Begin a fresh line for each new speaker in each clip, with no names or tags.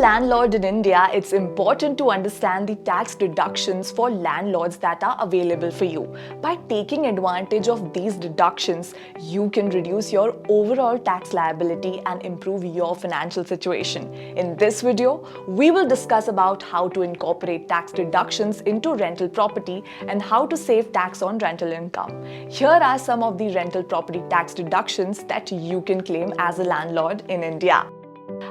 landlord in India, it's important to understand the tax deductions for landlords that are available for you. By taking advantage of these deductions, you can reduce your overall tax liability and improve your financial situation. In this video, we will discuss about how to incorporate tax deductions into rental property and how to save tax on rental income. Here are some of the rental property tax deductions that you can claim as a landlord in India.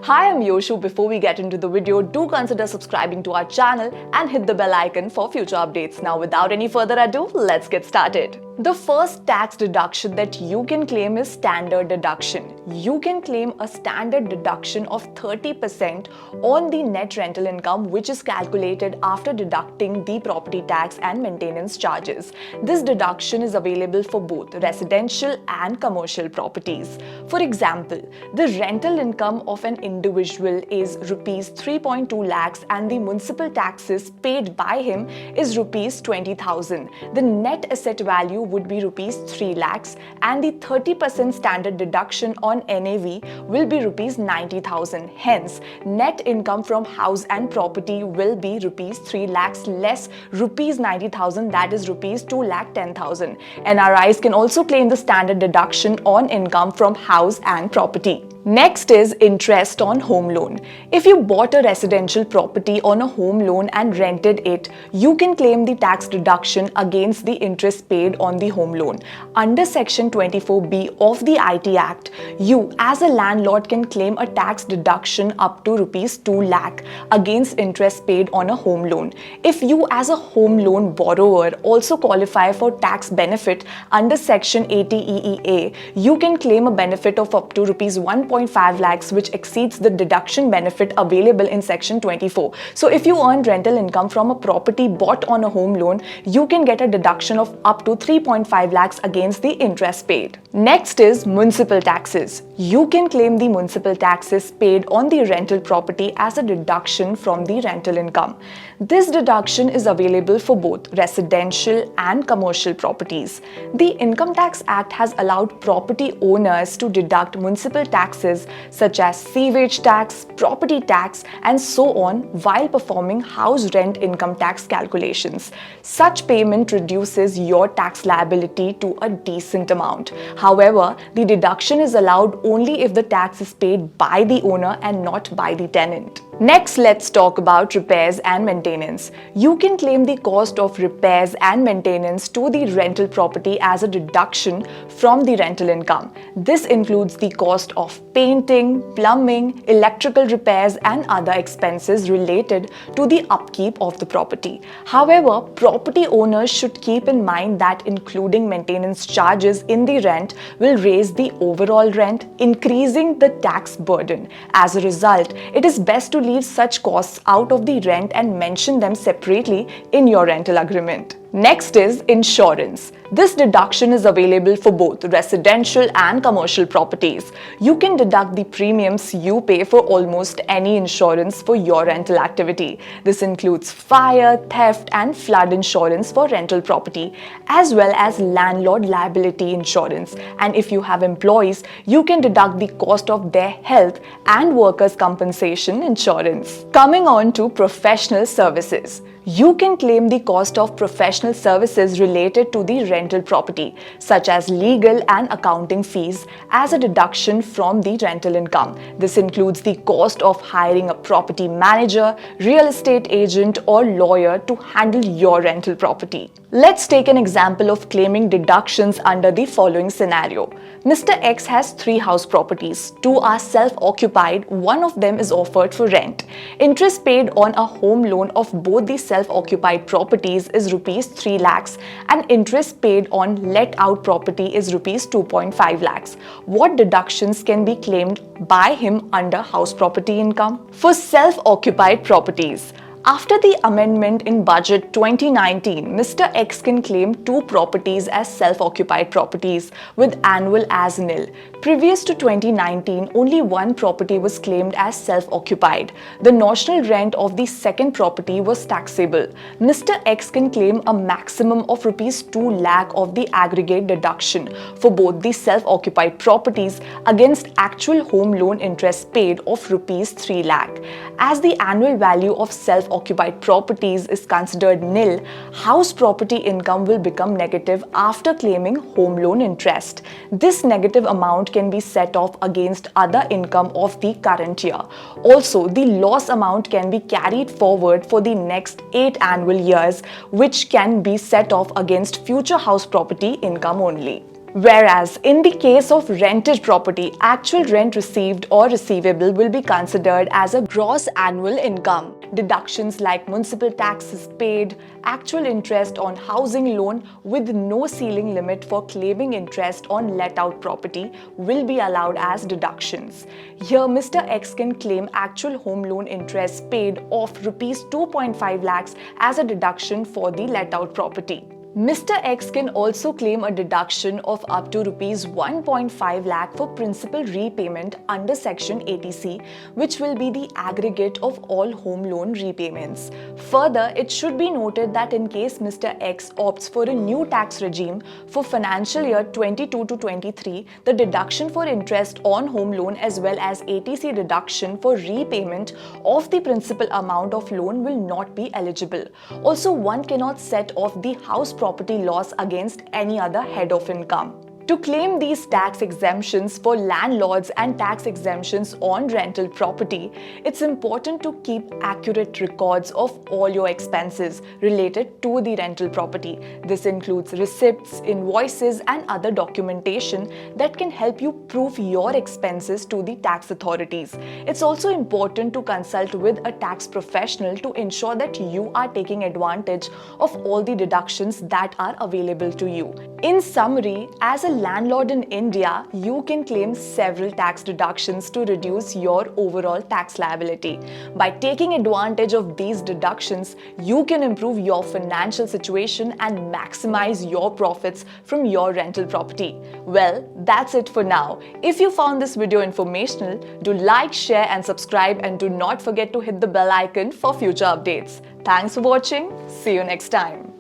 Hi, I'm Yoshu. Before we get into the video, do consider subscribing to our channel and hit the bell icon for future updates. Now, without any further ado, let's get started. The first tax deduction that you can claim is standard deduction. You can claim a standard deduction of 30% on the net rental income, which is calculated after deducting the property tax and maintenance charges. This deduction is available for both residential and commercial properties. For example, the rental income of an individual is rupees 3.2 lakhs and the municipal taxes paid by him is rupees 20,000. The net asset value would be rupees 3 lakhs and the 30% standard deduction on NAV will be rupees 90,000. Hence, net income from house and property will be rupees 3 lakhs less rupees 90,000, that is rupees 2,10,000. NRIs can also claim the standard deduction on income from house and property. Next is interest on home loan. If you bought a residential property on a home loan and rented it, you can claim the tax deduction against the interest paid on the home loan. Under Section 24B of the IT Act, you as a landlord can claim a tax deduction up to rupees 2 lakh against interest paid on a home loan. If you as a home loan borrower also qualify for tax benefit under Section 80EEA, you can claim a benefit of up to rupees 1.5 lakhs, which exceeds the deduction benefit available in Section 24. So if you earn rental income from a property bought on a home loan, you can get a deduction of up to 3.5 lakhs against the interest paid. Next is municipal taxes. You can claim the municipal taxes paid on the rental property as a deduction from the rental income. This deduction is available for both residential and commercial properties. The Income Tax Act has allowed property owners to deduct municipal taxes such as sewage tax, property tax, and so on while performing house rent income tax calculations. Such payment reduces your tax liability to a decent amount. However, the deduction is allowed only if the tax is paid by the owner and not by the tenant. Next, let's talk about repairs and maintenance. You can claim the cost of repairs and maintenance to the rental property as a deduction from the rental income. This includes the cost of painting, plumbing, electrical repairs, and other expenses related to the upkeep of the property. However, property owners should keep in mind that including maintenance charges in the rent will raise the overall rent, increasing the tax burden. As a result, it is best to leave such costs out of the rent and mention them separately in your rental agreement. Next is insurance. This deduction is available for both residential and commercial properties. You can deduct the premiums you pay for almost any insurance for your rental activity. This includes fire, theft, and flood insurance for rental property, as well as landlord liability insurance. And if you have employees, you can deduct the cost of their health and workers' compensation insurance. Coming on to professional services. You can claim the cost of professional services related to the rental property, such as legal and accounting fees, as a deduction from the rental income. This includes the cost of hiring a property manager, real estate agent, or lawyer to handle your rental property. Let's take an example of claiming deductions under the following scenario. Mr. X has 3 house properties. 2 are self-occupied, one of them is offered for rent. Interest paid on a home loan of both the self-occupied properties is rupees 3 lakhs and interest paid on let-out property is rupees 2.5 lakhs. What deductions can be claimed by him under house property income? For self-occupied properties, After the amendment in Budget 2019, Mr. X can claim 2 properties as self-occupied properties with annual as nil. Previous to 2019, only 1 property was claimed as self-occupied. The notional rent of the second property was taxable. Mr. X can claim a maximum of Rs 2 lakh of the aggregate deduction for both the self-occupied properties against actual home loan interest paid of Rs 3 lakh. As the annual value of self-occupied properties is considered nil, house property income will become negative after claiming home loan interest. This negative amount can be set off against other income of the current year. Also, the loss amount can be carried forward for the next 8 annual years, which can be set off against future house property income only. Whereas, in the case of rented property, actual rent received or receivable will be considered as a gross annual income. Deductions like municipal taxes paid, actual interest on housing loan with no ceiling limit for claiming interest on let-out property will be allowed as deductions. Here, Mr. X can claim actual home loan interest paid of Rs 2.5 lakhs as a deduction for the let-out property. Mr. X can also claim a deduction of up to Rs 1.5 lakh for principal repayment under Section 80C, which will be the aggregate of all home loan repayments. Further, it should be noted that in case Mr. X opts for a new tax regime for financial year 22 to 23, the deduction for interest on home loan as well as 80C deduction for repayment of the principal amount of loan will not be eligible. Also, one cannot set off the house property loss against any other head of income. To claim these tax exemptions for landlords and tax exemptions on rental property, it's important to keep accurate records of all your expenses related to the rental property. This includes receipts, invoices, and other documentation that can help you prove your expenses to the tax authorities. It's also important to consult with a tax professional to ensure that you are taking advantage of all the deductions that are available to you. In summary, as a landlord in India, you can claim several tax deductions to reduce your overall tax liability. By taking advantage of these deductions, you can improve your financial situation and maximize your profits from your rental property. Well, that's it for now. If you found this video informational, do like, share and subscribe, and do not forget to hit the bell icon for future updates. Thanks for watching. See you next time.